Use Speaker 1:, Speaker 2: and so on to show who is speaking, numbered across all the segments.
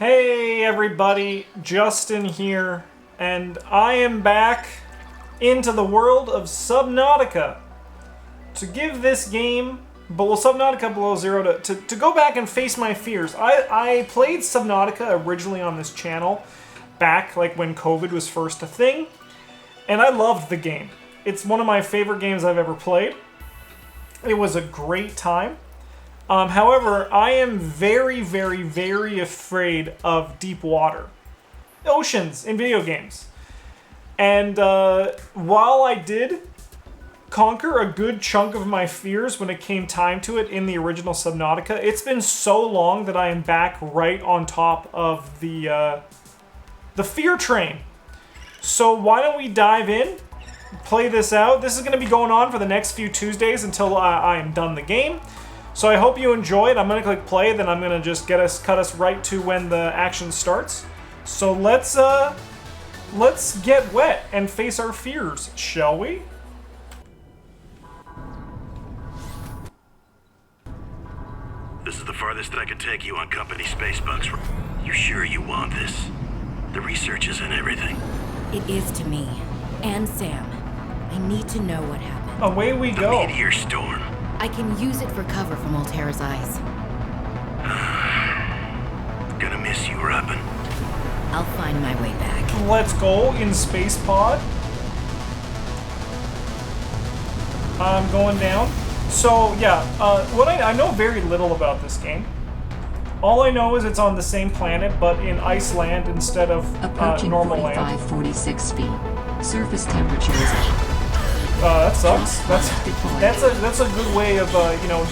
Speaker 1: Hey everybody, Justin here, and I am back into the world of Subnautica. To give this game, Subnautica Below Zero, to go back and face my fears. I played Subnautica originally on this channel, back like when COVID was first a thing, and I loved the game. It's one of my favorite games I've ever played. It was a great time. However, I am very, very, very afraid of deep water. Oceans in video games. And while I did conquer a good chunk of my fears when it came time to it in the original Subnautica, it's been so long that I am back right on top of the fear train. So why don't we dive in, play this out. This is going to be going on for the next few Tuesdays until I am done the game. So I hope you enjoy it. I'm going to click play, then I'm going to just cut us right to when the action starts. So let's get wet and face our fears, shall we?
Speaker 2: This is the farthest I could take you on company space bugs. You sure you want this? The research is in everything.
Speaker 3: It is to me. And Sam. I need to know what happened.
Speaker 1: Away we go.
Speaker 2: The meteor storm.
Speaker 3: I can use it for cover from Altera's eyes.
Speaker 2: Gonna miss you, Robin.
Speaker 3: I'll find my way back.
Speaker 1: Let's go in space pod. I'm going down. So yeah, I know very little about this game. All I know is it's on the same planet, but in Iceland instead of normal land.
Speaker 4: Approaching 4546 feet. Surface temperature is
Speaker 1: that sucks. That's a good way of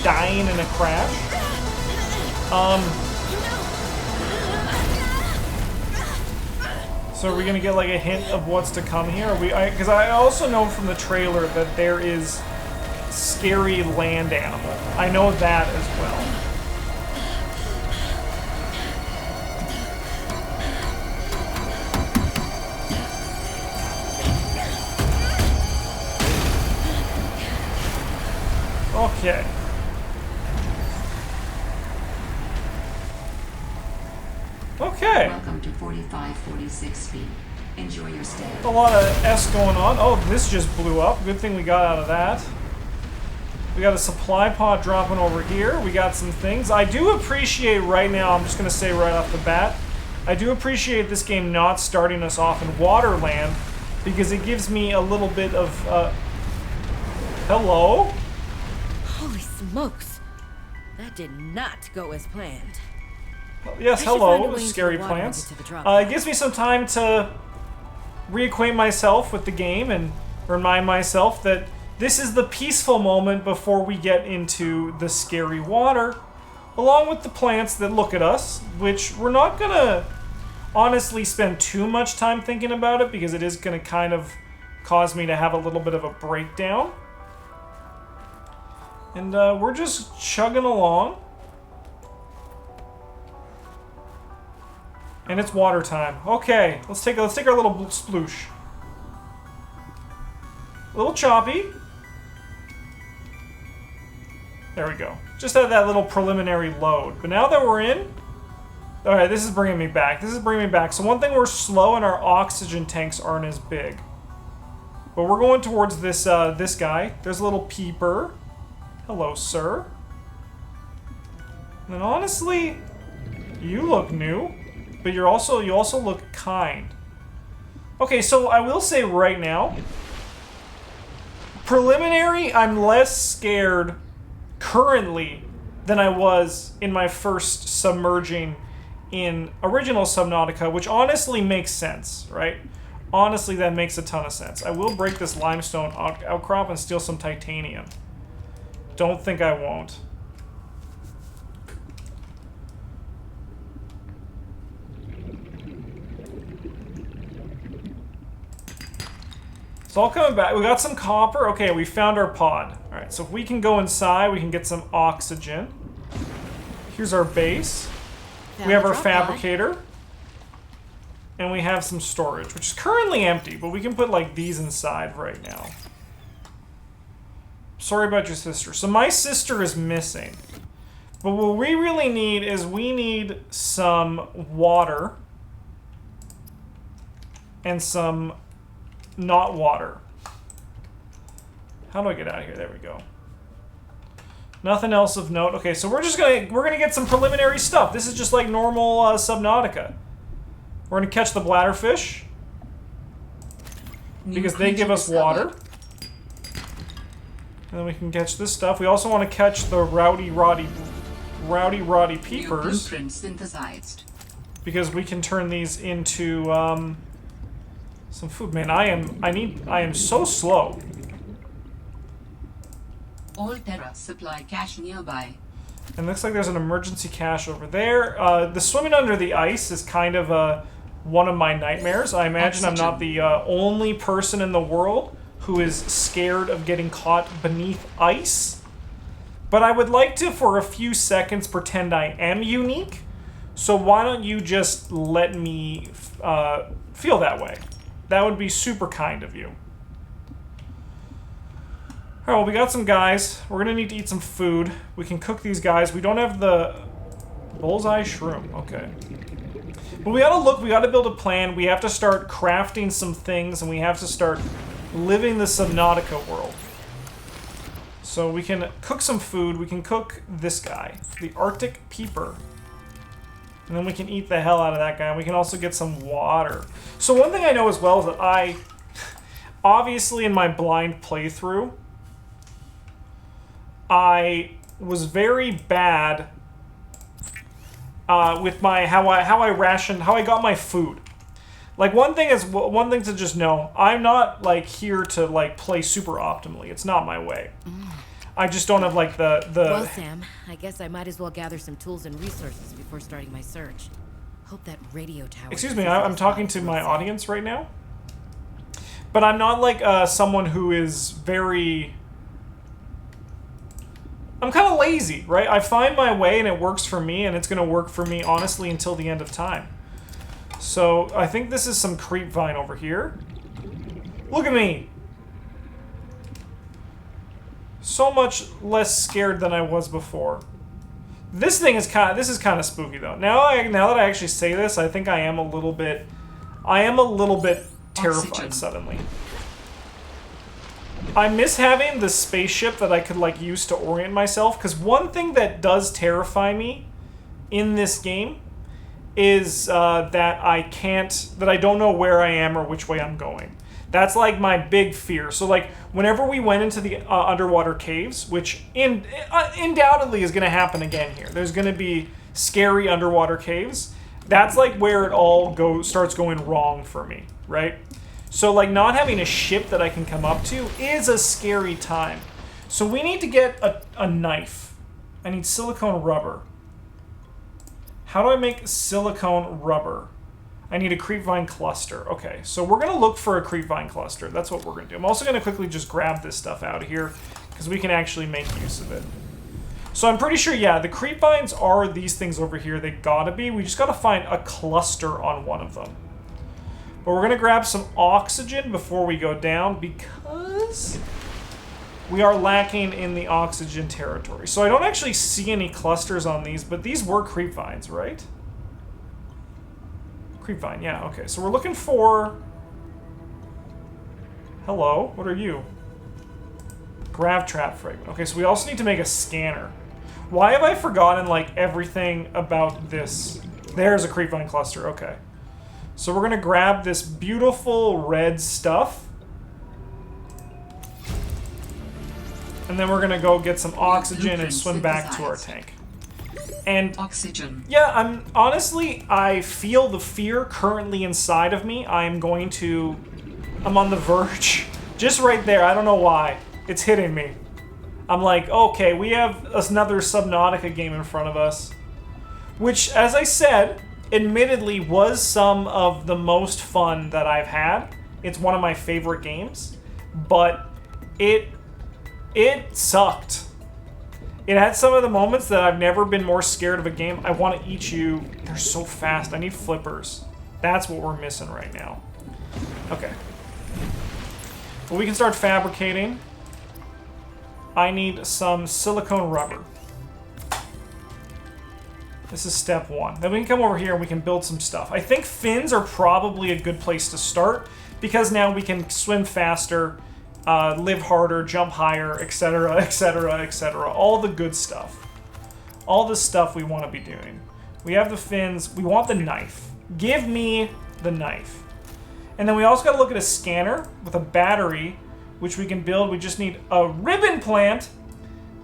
Speaker 1: dying in a crash. So are we gonna get like a hint of what's to come here? Because I also know from the trailer that there is scary land animal. I know that as well. Okay. Okay.
Speaker 4: Welcome to 4546 feet. Enjoy your stay.
Speaker 1: A lot of S going on. Oh, this just blew up. Good thing we got out of that. We got a supply pod dropping over here. We got some things. I do appreciate right now, I'm just going to say right off the bat, I do appreciate this game not starting us off in Waterland because it gives me a little bit of, hello?
Speaker 3: Holy smokes. That did not go as planned.
Speaker 1: Yes, hello, scary
Speaker 3: water
Speaker 1: plants.
Speaker 3: into the drop
Speaker 1: It gives me some time to reacquaint myself with the game and remind myself that this is the peaceful moment before we get into the scary water, along with the plants that look at us, which we're not gonna honestly spend too much time thinking about it because it is gonna kind of cause me to have a little bit of a breakdown. And we're just chugging along. And it's water time. Okay, let's take our little sploosh. A little choppy. There we go. Just had that little preliminary load. But now that we're in... Alright, this is bringing me back. So one thing, we're slow and our oxygen tanks aren't as big. But we're going towards this this guy. There's a little peeper. Hello, sir. And honestly, you look new. But you also look kind. Okay, so I will say right now, preliminary, I'm less scared currently than I was in my first submerging in original Subnautica, which honestly makes sense, right? Honestly, that makes a ton of sense. I will break this limestone outcrop and steal some titanium. Don't think I won't. It's all coming back. We got some copper. Okay, we found our pod. All right, so if we can go inside, we can get some oxygen. Here's our base. We have our fabricator. And we have some storage, which is currently empty, but we can put like these inside right now. Sorry about your sister. So my sister is missing. But what we really need is we need some water and some not water. How do I get out of here? There we go. Nothing else of note. Okay, so we're gonna get some preliminary stuff. This is just like normal Subnautica. We're gonna catch the bladderfish because they give us water. And then we can catch this stuff. We also want to catch the rowdy roddy peepers.
Speaker 4: Synthesized.
Speaker 1: Because we can turn these into some food. Man, I am so slow.
Speaker 4: All Terra supply cache nearby.
Speaker 1: And looks like there's an emergency cache over there. The swimming under the ice is kind of one of my nightmares. I imagine I'm not the only person in the world who is scared of getting caught beneath ice. But I would like to, for a few seconds, pretend I am unique. So why don't you just let me feel that way? That would be super kind of you. Alright, well, we got some guys. We're gonna need to eat some food. We can cook these guys. We don't have the bullseye shroom. Okay. But we gotta look, we gotta build a plan. We have to start crafting some things, and we have to start living the Subnautica world. So we can cook some food. We can cook this guy, the Arctic Peeper. And then we can eat the hell out of that guy. We can also get some water. So one thing I know as well is that I, obviously in my blind playthrough, I was very bad with my how I got my food. Like one thing to just know, I'm not like here to like play super optimally. It's not my way. I just don't have like the
Speaker 3: Well, Sam, I guess I might as well gather some tools and resources before starting my search. Hope that radio tower.
Speaker 1: Excuse me, I'm talking to my audience right now. But I'm not like someone who is very... I'm kind of lazy, right? I find my way and it works for me, and it's going to work for me, honestly, until the end of time. So, I think this is some creep vine over here. Look at me! So much less scared than I was before. This is kind of spooky, though. Now that I actually say this, I think I am a little bit terrified
Speaker 4: Oxygen.
Speaker 1: suddenly. I miss having the spaceship that I could like use to orient myself, because one thing that does terrify me in this game is that I don't know where I am or which way I'm going. That's like my big fear. So like whenever we went into the underwater caves, which undoubtedly is going to happen again here. There's going to be scary underwater caves. That's like where it all starts going wrong for me, right? So like not having a ship that I can come up to is a scary time. So we need to get a knife. I need silicone rubber. How do I make silicone rubber? I need a creepvine cluster. Okay, so we're going to look for a creepvine cluster. That's what we're going to do. I'm also going to quickly just grab this stuff out of here because we can actually make use of it. So I'm pretty sure, yeah, the creepvines are these things over here. They gotta be. We just gotta find a cluster on one of them. But we're going to grab some oxygen before we go down because we are lacking in the oxygen territory. So I don't actually see any clusters on these, but these were creepvines, right? Creepvine, yeah, okay. So we're looking for... Hello, what are you? Grav trap fragment. Okay, so we also need to make a scanner. Why have I forgotten, like, everything about this? There's a creepvine cluster, okay. So we're gonna grab this beautiful red stuff. And then we're gonna go get some oxygen and swim back to our tank. And
Speaker 4: oxygen.
Speaker 1: Yeah, honestly, I feel the fear currently inside of me. I'm on the verge. Just right there, I don't know why. It's hitting me. I'm like, okay, we have another Subnautica game in front of us. Which, as I said, admittedly was some of the most fun that I've had. It's one of my favorite games. But it sucked. It had some of the moments that I've never been more scared of a game. I want to eat you. They're so fast. I need flippers. That's what we're missing right now. Okay. Well, we can start fabricating. I need some silicone rubber. This is step 1. Then we can come over here and we can build some stuff. I think fins are probably a good place to start because now we can swim faster, live harder, jump higher, etc., etc., etc. All the good stuff. All the stuff we want to be doing. We have the fins. We want the knife. Give me the knife. And then we also got to look at a scanner with a battery, which we can build. We just need a ribbon plant,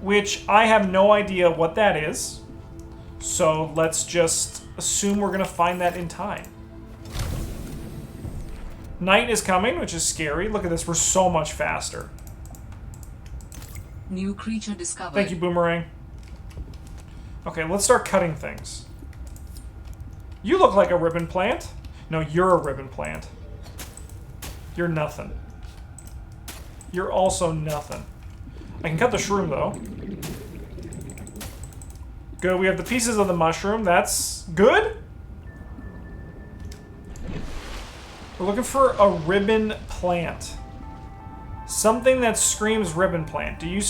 Speaker 1: which I have no idea what that is. So let's just assume we're going to find that in time. Night is coming, which is scary. Look at this. We're so much faster.
Speaker 4: New creature discovered.
Speaker 1: Thank you, Boomerang. Okay, let's start cutting things. You look like a ribbon plant. No, you're a ribbon plant. You're nothing. You're also nothing. I can cut the shroom, though. Good, we have the pieces of the mushroom. That's good. We're looking for a ribbon plant. Something that screams ribbon plant. Do you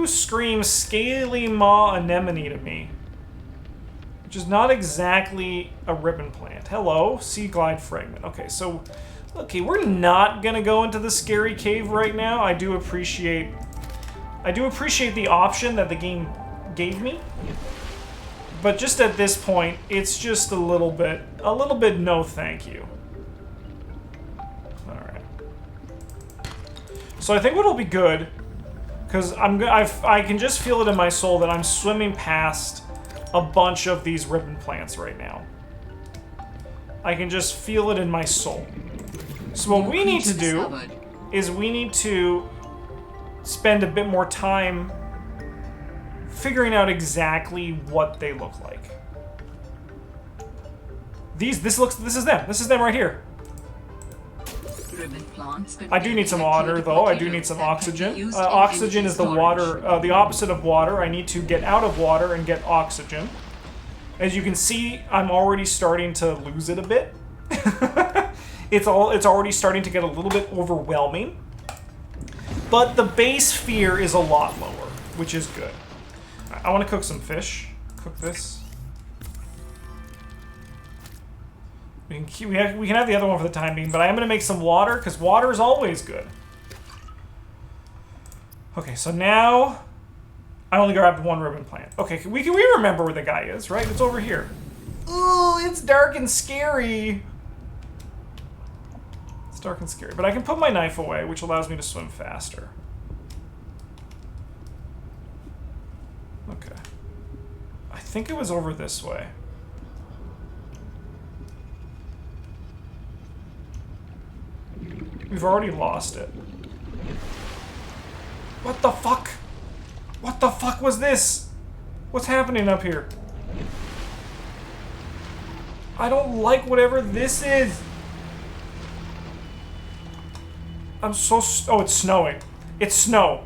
Speaker 1: scream scaly maw anemone to me. Which is not exactly a ribbon plant. Hello, sea glide fragment. Okay, so... Okay, we're not gonna go into the scary cave right now. I do appreciate the option that the game gave me. But just at this point, it's just a little bit no thank you. Alright. So I think what'll be good, because I can just feel it in my soul that I'm swimming past a bunch of these ribbon plants right now. I can just feel it in my soul. So what we need to do is we need to spend a bit more time figuring out exactly what they look like. This is them. This is them right here. I do need some water, though. I do need some oxygen. Oxygen is the water, the opposite of water. I need to get out of water and get oxygen. As you can see, I'm already starting to lose it a bit. It's already starting to get a little bit overwhelming. But the base fear is a lot lower, which is good. I want to cook some fish. Cook this. We can have the other one for the time being, but I am going to make some water, because water is always good. Okay, so now I only grabbed one ribbon plant. Okay, we remember where the guy is, right? It's over here. Ooh, it's dark and scary. It's dark and scary, but I can put my knife away, which allows me to swim faster. Okay. I think it was over this way. We've already lost it. What the fuck? What the fuck was this? What's happening up here? I don't like whatever this is. I'm so... Oh, it's snowing. It's snow.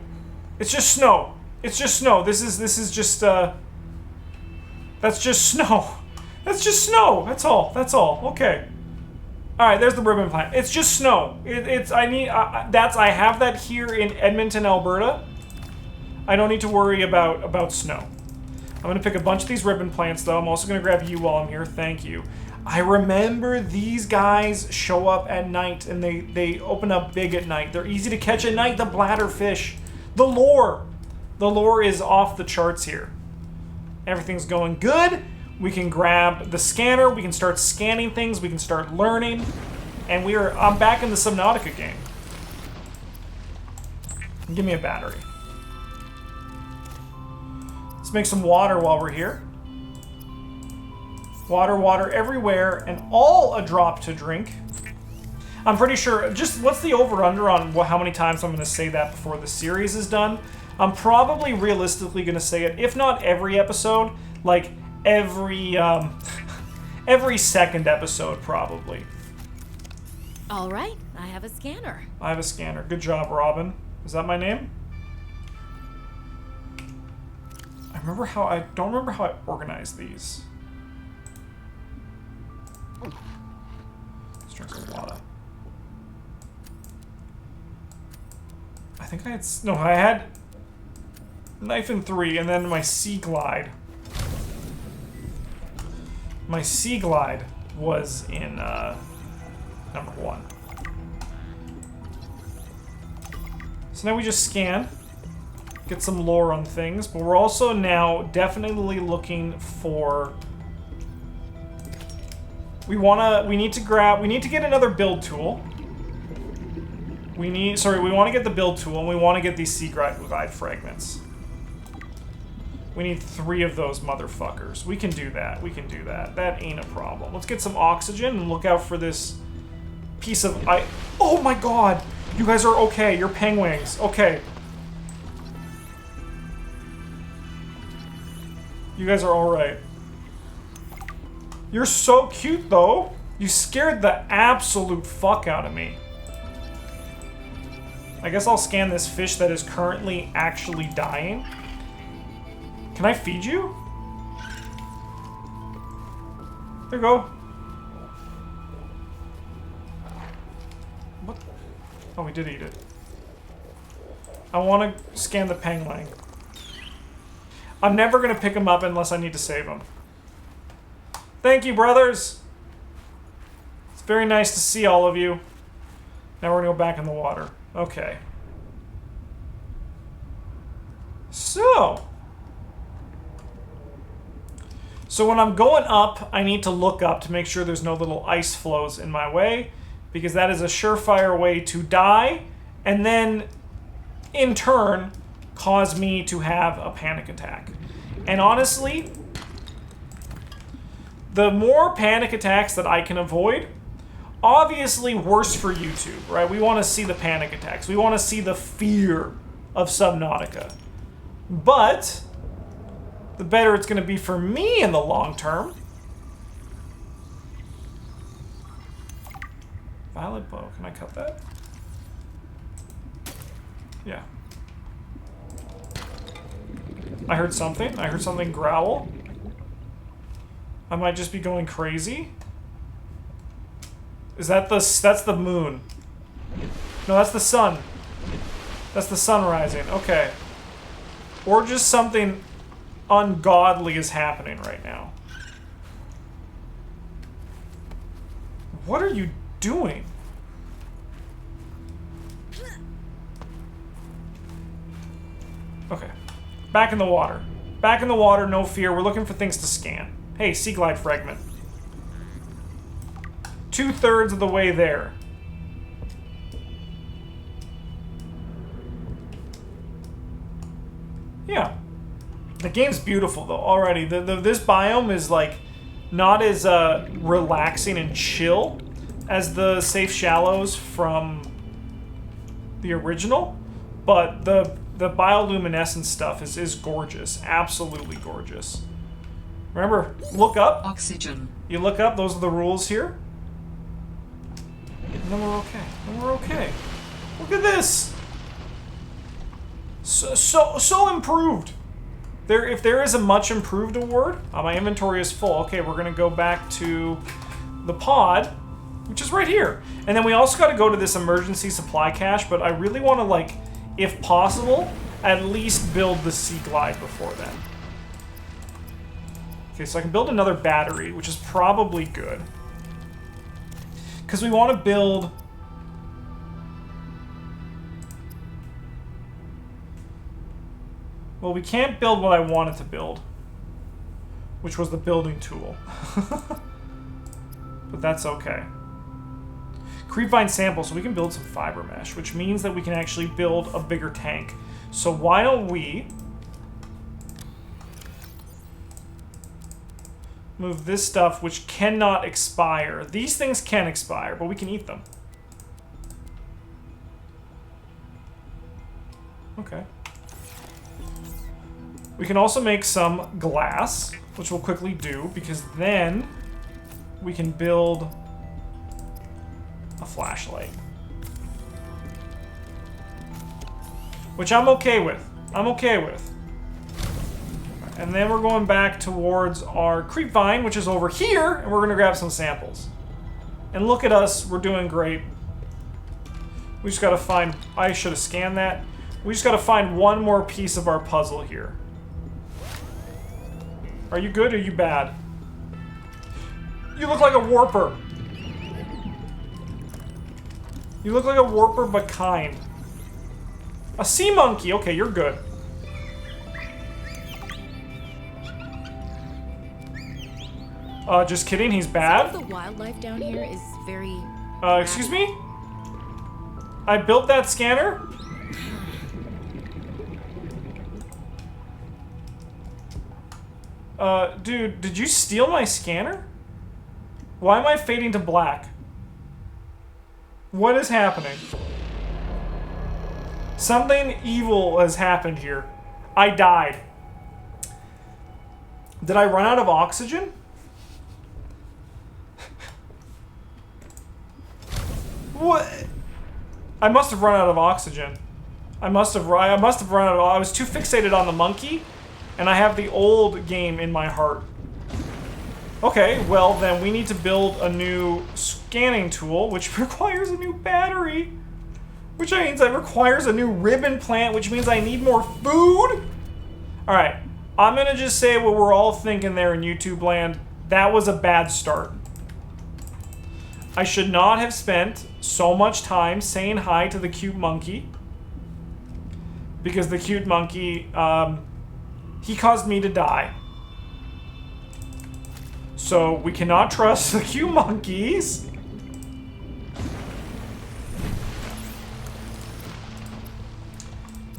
Speaker 1: It's just snow. It's just snow. This is just, That's just snow. That's just snow. That's all. That's all. Okay. Alright, there's the ribbon plant. It's just snow. I have that here in Edmonton, Alberta. I don't need to worry about snow. I'm going to pick a bunch of these ribbon plants, though. I'm also going to grab you while I'm here. Thank you. I remember these guys show up at night, and they open up big at night. They're easy to catch at night, the bladderfish. The lore. The lore is off the charts here. Everything's going good. We can grab the scanner. We can start scanning things. We can start learning. And I'm back in the Subnautica game. Give me a battery. Let's make some water while we're here. Water, water everywhere, and all a drop to drink. I'm pretty sure, just what's the over-under on how many times I'm going to say that before the series is done? I'm probably realistically going to say it, if not every episode, like every second episode, probably.
Speaker 3: All right, I have a scanner.
Speaker 1: I have a scanner. Good job, Robin. Is that my name? I don't remember how I organized these. Let's drink some water. I think I had... No, I had... Knife in 3, and then my Sea Glide. My Sea Glide was in number 1. So now we just scan, get some lore on things, but we're also now definitely looking for... we need to get another build tool. We want to get the build tool, and we want to get these Sea Glide fragments. We need 3 of those motherfuckers. We can do that. We can do that. That ain't a problem. Let's get some oxygen and look out for this piece of ice. Oh my god! You guys are okay. You're penguins. Okay. You guys are alright. You're so cute, though. You scared the absolute fuck out of me. I guess I'll scan this fish that is currently actually dying. Can I feed you? There you go. What? Oh, we did eat it. I want to scan the pangolin. I'm never going to pick him up unless I need to save him. Thank you, brothers! It's very nice to see all of you. Now we're going to go back in the water. Okay. So when I'm going up, I need to look up to make sure there's no little ice flows in my way, because that is a surefire way to die, and then, in turn, cause me to have a panic attack. And honestly, the more panic attacks that I can avoid, obviously worse for YouTube, right? We want to see the panic attacks. We want to see the fear of Subnautica. But the better it's going to be for me in the long term. Violet bow. Can I cut that? Yeah. I heard something. I heard something growl. I might just be going crazy. Is that that's the moon? No, that's the sun. That's the sun rising. Okay. Or just something ungodly is happening right now. What are you doing? Okay. Back in the water. Back in the water, no fear. We're looking for things to scan. Hey, Sea Glide fragment. 2/3 of the way there. Yeah. The game's beautiful, though, already. This biome is, like, not as relaxing and chill as the Safe Shallows from the original, but the bioluminescent stuff is gorgeous. Absolutely gorgeous. Remember, look up.
Speaker 4: Oxygen.
Speaker 1: You look up, those are the rules here. And then we're okay. Then we're okay. Look at this! So improved! If there is a much improved award, my inventory is full. Okay, we're gonna go back to the pod, which is right here. And then we also gotta go to this emergency supply cache, but I really wanna, like, if possible, at least build the Sea Glide before then. Okay, so I can build another battery, which is probably good. Because we want to build... Well, we can't build what I wanted to build, which was the building tool. But that's okay. Creepvine sample, so we can build some fiber mesh, which means that we can actually build a bigger tank. So why don't we move this stuff, which cannot expire. These things can expire, but we can eat them. Okay. We can also make some glass, which we'll quickly do, because then we can build a flashlight. Which I'm okay with. I'm okay with. And then we're going back towards our creepvine, which is over here, and we're gonna grab some samples. And look at us, we're doing great. We just gotta find... I should have scanned that. We just gotta find one more piece of our puzzle here. Are you good or are you bad? You look like a warper. You look like a warper, but kind. A sea monkey. Okay, you're good. Just kidding, he's bad.
Speaker 3: Some of the wildlife down here is very...
Speaker 1: Excuse me? I built that scanner? Dude, did you steal my scanner? Why am I fading to black? What is happening? Something evil has happened here. I died. Did I run out of oxygen? What? I must have run out of oxygen. I must have run out of... I was too fixated on the monkey, and I have the old game in my heart. Okay, well then we need to build a new scanning tool, which requires a new battery. Which means it requires a new ribbon plant, which means I need more food. Alright, I'm gonna just say what we're all thinking there in YouTube land. That was a bad start. I should not have spent so much time saying hi to the cute monkey. Because the cute monkey, he caused me to die. So we cannot trust the cute monkeys.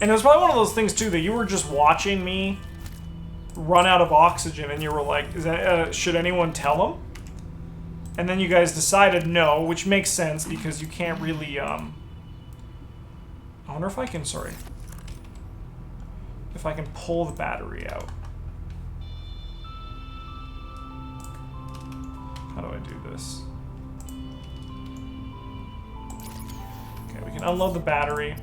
Speaker 1: And it was probably one of those things too that you were just watching me run out of oxygen and you were like, is that, should anyone tell him? And then you guys decided no, which makes sense because you can't really, I wonder if I can, sorry. If I can pull the battery out. How do I do this? Okay, we can unload the battery.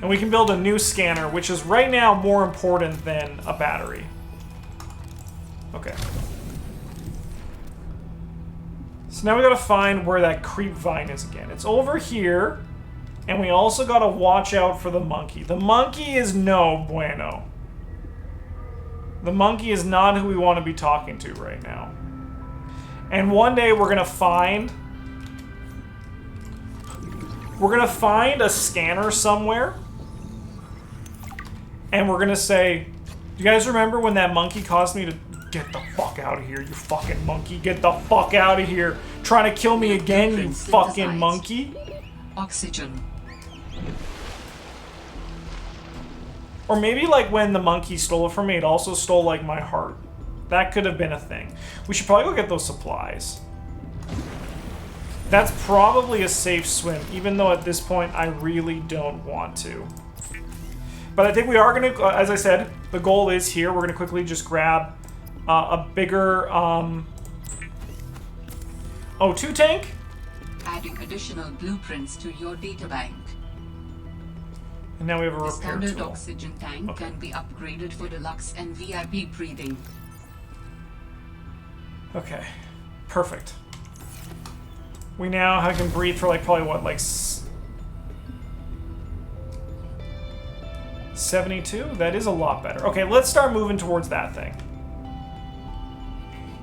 Speaker 1: And we can build a new scanner, which is right now more important than a battery. Okay. So now we gotta find where that creep vine is again. It's over here. And we also gotta watch out for the monkey. The monkey is no bueno. The monkey is not who we want to be talking to right now. And one day we're gonna find a scanner somewhere. And we're gonna say, do you guys remember when that monkey caused me to get the fuck out of here, you fucking monkey, get the fuck out of here. Trying to kill me again, you fucking monkey.
Speaker 4: Oxygen.
Speaker 1: Or maybe like when the monkey stole it from me, it also stole like my heart. That could have been a thing. We should probably go get those supplies. That's probably a safe swim, even though at this point I really don't want to. But I think we are going to, as I said, the goal is here. We're going to quickly just grab a bigger O2 tank.
Speaker 4: Adding additional blueprints to your databank.
Speaker 1: And now we have a
Speaker 4: The
Speaker 1: repair
Speaker 4: standard
Speaker 1: tool.
Speaker 4: oxygen tank
Speaker 1: Okay.
Speaker 4: can be upgraded for deluxe and VIP breathing.
Speaker 1: Okay, perfect. We now can breathe for like probably what, like 72? That is a lot better. Okay, let's start moving towards that thing.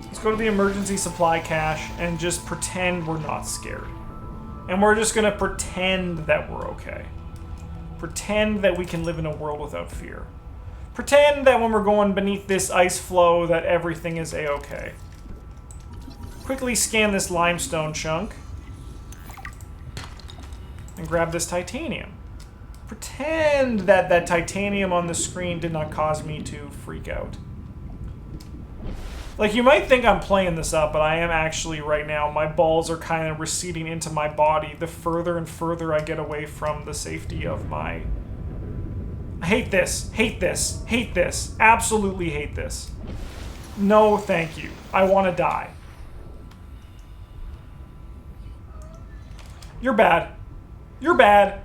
Speaker 1: Let's go to the emergency supply cache and just pretend we're not scared. And we're just gonna pretend that we're okay. Pretend that we can live in a world without fear. Pretend that when we're going beneath this ice floe that everything is a-okay. Quickly scan this limestone chunk. And grab this titanium. Pretend that that titanium on the screen did not cause me to freak out. Like, you might think I'm playing this up, but I am actually right now. My balls are kind of receding into my body the further and further I get away from the safety of my... I hate this. Hate this. Hate this. Absolutely hate this. No, thank you. I want to die. You're bad. You're bad.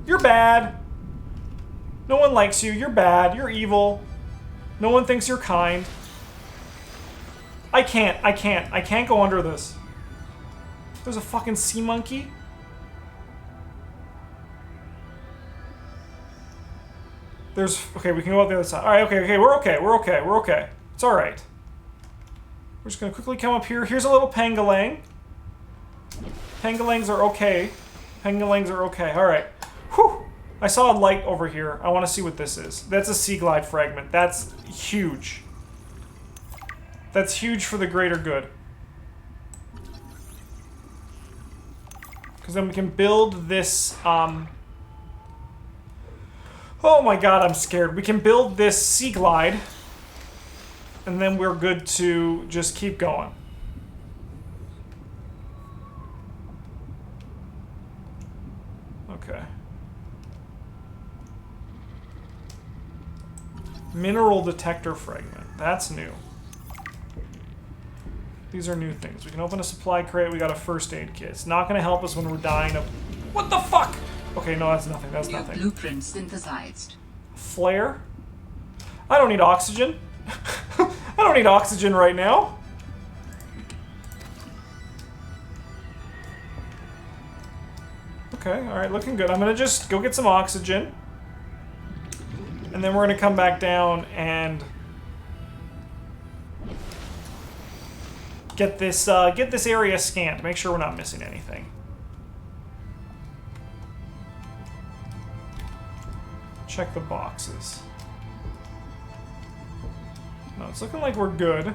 Speaker 1: You're bad. No one likes you. You're bad. You're evil. No one thinks you're kind. I can't go under this. There's a fucking sea monkey. There's... Okay, we can go out the other side. Alright, okay, we're okay, we're okay, we're okay. It's alright. We're just gonna quickly come up here. Here's a little pangalang. Pangalangs are okay. Pangalangs are okay. Alright. Whew! I saw a light over here. I want to see what this is. That's a sea glide fragment. That's huge. That's huge for the greater good. Because then we can build this, oh my god, I'm scared. We can build this sea glide. And then we're good to just keep going. Okay. Mineral detector fragment. That's new. These are new things. We can open a supply crate. We got a first aid kit. It's not going to help us when we're dying of... What the fuck? Okay, no, that's nothing. That's nothing.
Speaker 4: Blueprint synthesized.
Speaker 1: Flare? I don't need oxygen. I don't need oxygen right now. Okay, alright, looking good. I'm gonna just go get some oxygen. And then we're gonna come back down and get this area scanned. Make sure we're not missing anything. Check the boxes. No, it's looking like we're good.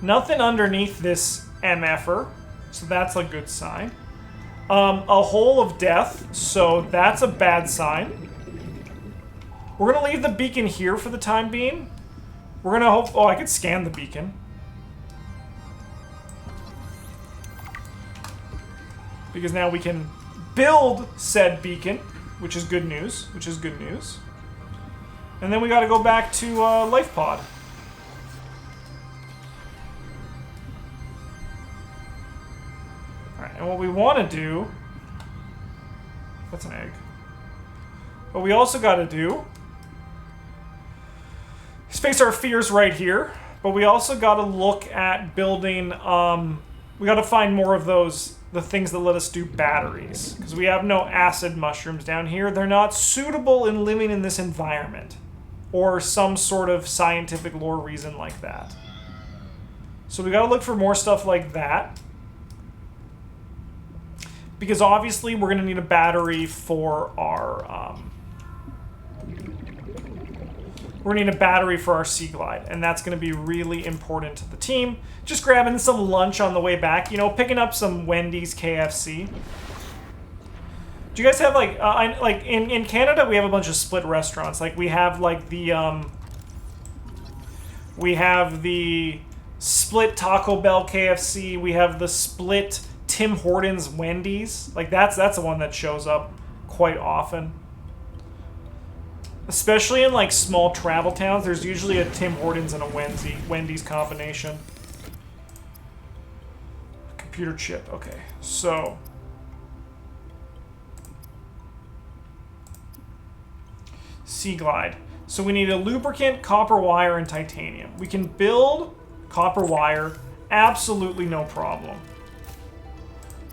Speaker 1: Nothing underneath this MFer, so that's a good sign. A hole of death, so that's a bad sign. We're gonna leave the beacon here for the time being. We're gonna hope... Oh, I could scan the beacon. Because now we can build said beacon, which is good news, And then we gotta go back to Life Pod. Alright, and what we want to do... That's an egg. What we also gotta do... Space our fears right here, but we also gotta look at building... we gotta find more of those... the things that let us do batteries. Because we have no acid mushrooms down here. They're not suitable in living in this environment. Or some sort of scientific lore reason like that. So we gotta look for more stuff like that. Because obviously we're gonna need a battery for our, we're gonna need a battery for our Sea Glide. And that's gonna be really important to the team. Just grabbing some lunch on the way back, you know, picking up some Wendy's, KFC. Do you guys have, like, in Canada, we have a bunch of split restaurants. Like, we have, like, we have the split Taco Bell KFC. We have the split Tim Hortons Wendy's. Like, that's the one that shows up quite often. Especially in, like, small travel towns, there's usually a Tim Hortons and a Wendy's combination. Computer chip, okay. So... Sea Glide. So we need a lubricant, copper wire, and titanium. We can build copper wire, absolutely no problem.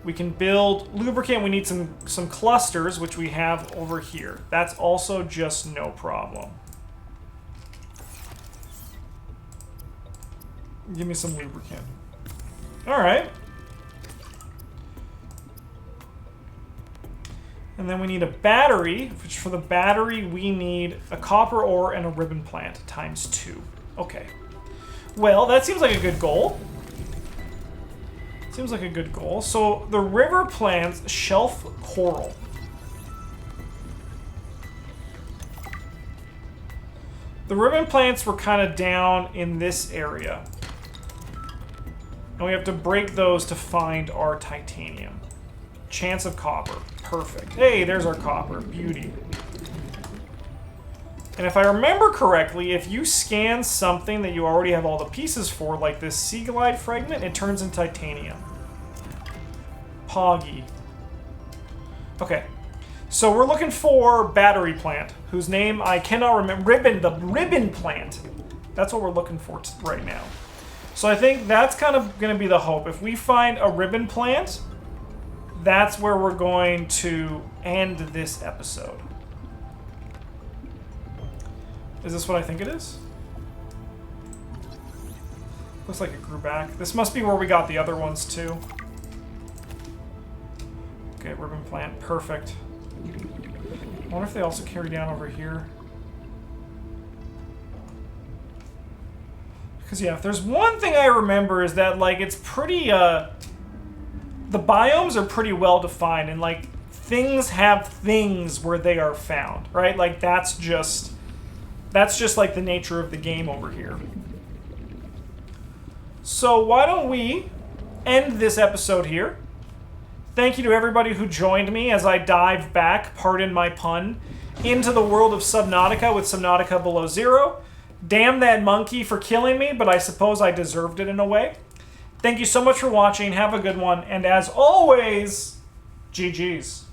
Speaker 1: We can build lubricant. We need some clusters, which we have over here. That's also just no problem. Give me some lubricant. All right. And then we need a battery, which for the battery we need a copper ore and a ribbon plant ×2. Okay. Well, that seems like a good goal. Seems like a good goal. So the river plants shelf coral. The ribbon plants were kind of down in this area. And we have to break those to find our titanium. Chance of copper. Perfect. Hey, there's our copper. Beauty. And if I remember correctly, if you scan something that you already have all the pieces for, like this Sea Glide fragment, it turns into titanium. Poggy. Okay. So we're looking for battery plant, whose name I cannot remember. The ribbon plant. That's what we're looking for right now. So I think that's kind of going to be the hope. If we find a ribbon plant... That's where we're going to end this episode. Is this what I think it is? Looks like it grew back. This must be where we got the other ones too. Okay, ribbon plant. Perfect. I wonder if they also carry down over here. Because, yeah, if there's one thing I remember is that, like, it's pretty, the biomes are pretty well defined, and, like, things have things where they are found, right? Like, that's just, like, the nature of the game over here. So why don't we end this episode here? Thank you to everybody who joined me as I dive back, pardon my pun, into the world of Subnautica with Subnautica Below Zero. Damn that monkey for killing me, but I suppose I deserved it in a way. Thank you so much for watching. Have a good one. And as always, GG's.